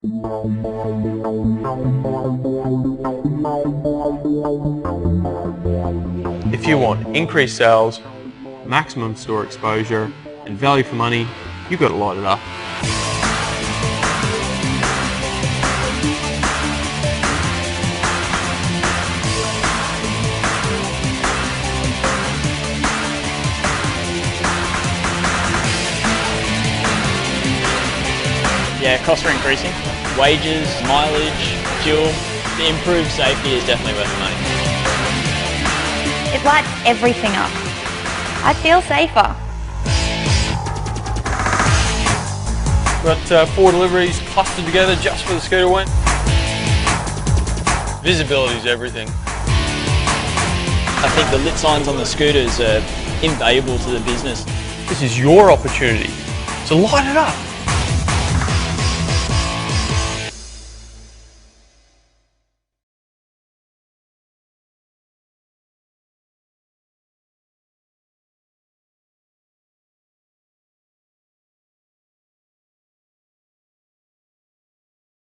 If you want increased sales, maximum store exposure, and value for money, you've got to light it up. Yeah, costs are increasing. Wages, mileage, fuel. The improved safety is definitely worth the money. It lights everything up. I feel safer. We've got 4 deliveries clustered together just for the scooter win. Visibility is everything. I think the lit signs on the scooters are invaluable to the business. This is your opportunity, so light it up.